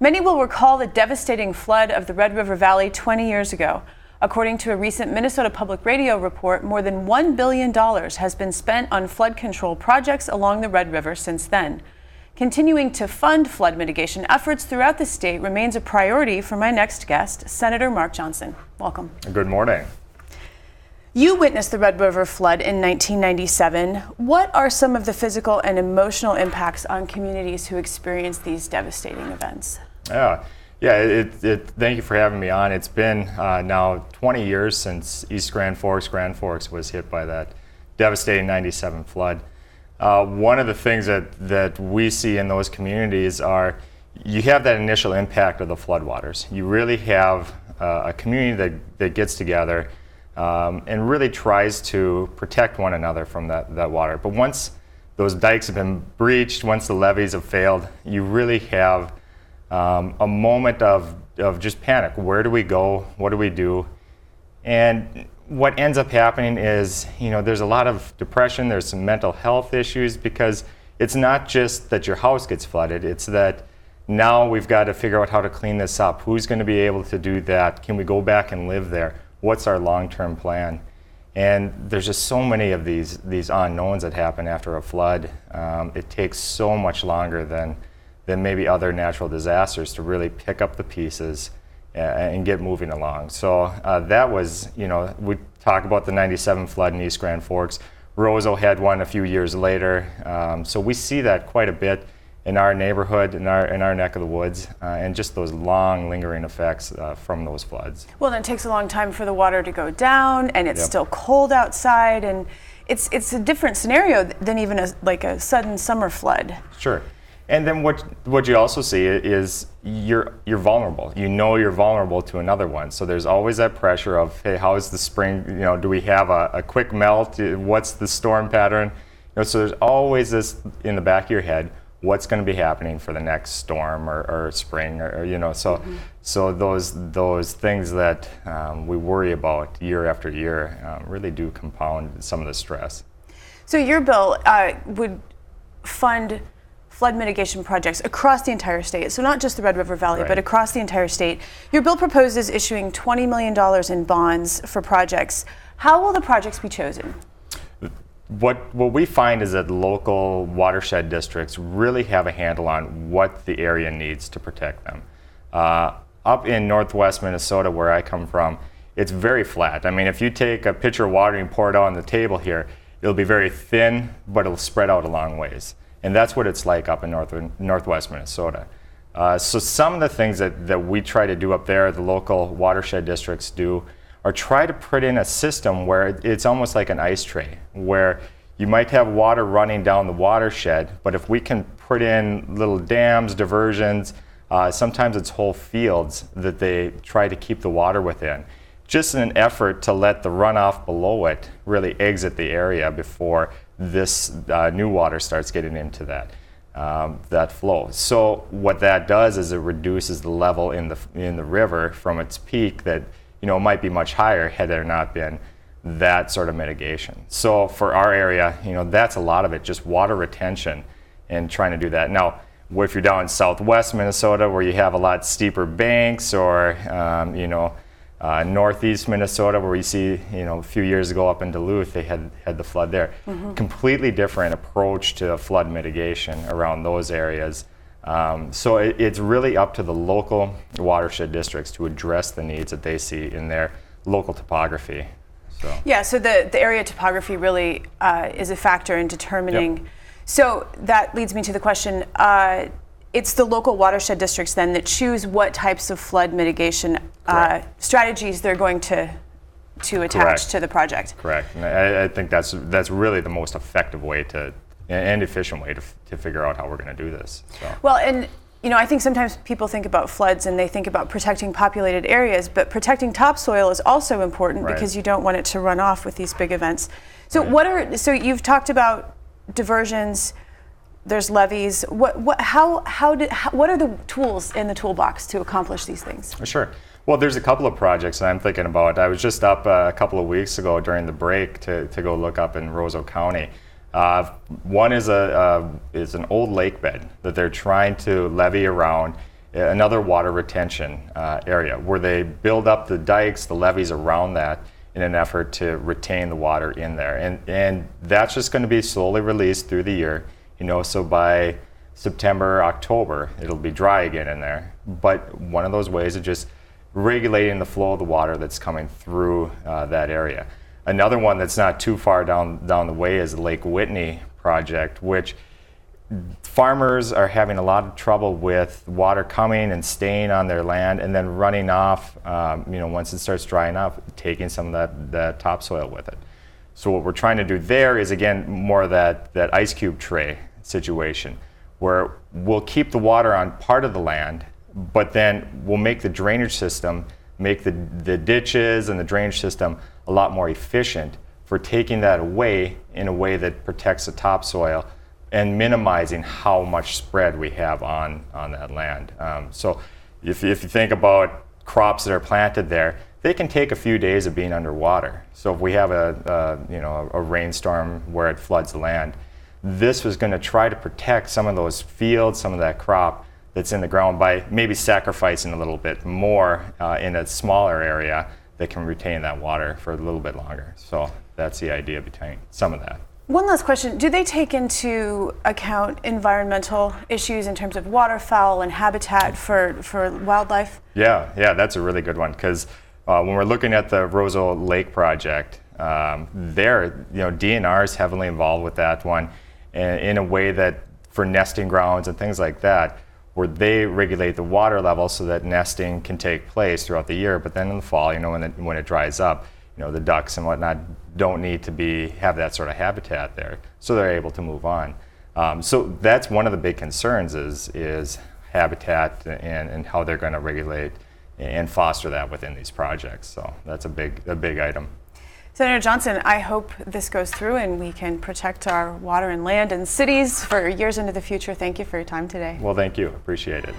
Many will recall the devastating flood of the Red River Valley 20 years ago. According to a recent Minnesota Public Radio report, more than $1 billion has been spent on flood control projects along the Red River since then. Continuing to fund flood mitigation efforts throughout the state remains a priority for my next guest, Senator Mark Johnson. Welcome. Good morning. You witnessed the Red River flood in 1997. What are some of the physical and emotional impacts on communities who experience these devastating events? Thank you for having me on. It's been now 20 years since East Grand Forks was hit by that devastating 97 flood. One of the things that we see in those communities are you have that initial impact of the floodwaters. You really have a community that gets together and really tries to protect one another from that water. But once those dikes have been breached, once the levees have failed, you really have a moment of just panic. Where do we go? What do we do? And what ends up happening is, there's a lot of depression, there's some mental health issues, because it's not just that your house gets flooded, it's that now we've got to figure out how to clean this up. Who's going to be able to do that? Can we go back and live there? What's our long-term plan? And there's just so many of these unknowns that happen after a flood. It takes so much longer than maybe other natural disasters to really pick up the pieces and get moving along. So that was, we talk about the 97 flood in East Grand Forks. Roseau had one a few years later. So we see that quite a bit in our neighborhood, in our neck of the woods, and just those long lingering effects from those floods. Well, then it takes a long time for the water to go down, and it's still cold outside, and it's a different scenario than even a sudden summer flood. Sure. And then what you also see is you're vulnerable. You're vulnerable to another one. So there's always that pressure of, hey, how is the spring? Do we have a quick melt? What's the storm pattern? So there's always this in the back of your head. What's going to be happening for the next storm or spring, so those things that we worry about year after year really do compound some of the stress. So your bill would fund flood mitigation projects across the entire state, so not just the Red River Valley, but across the entire state. Your bill proposes issuing $20 million in bonds for projects. How will the projects be chosen? What we find is that local watershed districts really have a handle on what the area needs to protect them. Up in northwest Minnesota, where I come from, it's very flat. I mean, if you take a pitcher of water and pour it out on the table here, it'll be very thin, but it'll spread out a long ways. And that's what it's like up in northwest Minnesota. So some of the things that we try to do up there, the local watershed districts do, or try to put in a system where it's almost like an ice tray, where you might have water running down the watershed, but if we can put in little dams, diversions, sometimes it's whole fields that they try to keep the water within, just in an effort to let the runoff below it really exit the area before this new water starts getting into that flow. So what that does is it reduces the level in the river from its peak that might be much higher had there not been that sort of mitigation. So for our area, that's a lot of it, just water retention and trying to do that. Now, if you're down in southwest Minnesota where you have a lot steeper banks, or northeast Minnesota where you see, a few years ago up in Duluth, they had the flood there. Mm-hmm. Completely different approach to flood mitigation around those areas. So it's really up to the local watershed districts to address the needs that they see in their local topography. So the area topography really is a factor in determining. Yep. So that leads me to the question, it's the local watershed districts then that choose what types of flood mitigation strategies they're going to attach to the project. Correct. And I think that's really the most effective way and efficient way to figure out how we're going to do this. So. Well, and I think sometimes people think about floods and they think about protecting populated areas, but protecting topsoil is also important because you don't want it to run off with these big events. So so you've talked about diversions, there's levees. What are the tools in the toolbox to accomplish these things? Sure. Well, there's a couple of projects that I'm thinking about. I was just up a couple of weeks ago during the break to go look up in Roseau County. One is an old lake bed that they're trying to levee around another water retention area where they build up the dikes, the levees around that in an effort to retain the water in there. And that's just going to be slowly released through the year, so by September, October, it'll be dry again in there. But one of those ways is just regulating the flow of the water that's coming through that area. Another one that's not too far down the way is the Lake Whitney project, which farmers are having a lot of trouble with water coming and staying on their land and then running off, once it starts drying up, taking some of that topsoil with it. So what we're trying to do there is, again, more of that ice cube tray situation, where we'll keep the water on part of the land, but then we'll make the drainage system, make the ditches and the drainage system a lot more efficient for taking that away in a way that protects the topsoil and minimizing how much spread we have on that land. So if you think about crops that are planted there, they can take a few days of being underwater. So if we have a rainstorm where it floods the land, this was going to try to protect some of those fields, some of that crop that's in the ground by maybe sacrificing a little bit more in a smaller area that can retain that water for a little bit longer. So that's the idea behind some of that. One last question. Do they take into account environmental issues in terms of waterfowl and habitat for wildlife? Yeah, that's a really good one, because when we're looking at the Roseau Lake project, DNR is heavily involved with that one in a way that for nesting grounds and things like that, where they regulate the water level so that nesting can take place throughout the year. But then in the fall, when it dries up, the ducks and whatnot don't need to have that sort of habitat there, so they're able to move on. So that's one of the big concerns is habitat and how they're going to regulate and foster that within these projects. So that's a big item. Senator Johnson, I hope this goes through and we can protect our water and land and cities for years into the future. Thank you for your time today. Well, thank you. Appreciate it.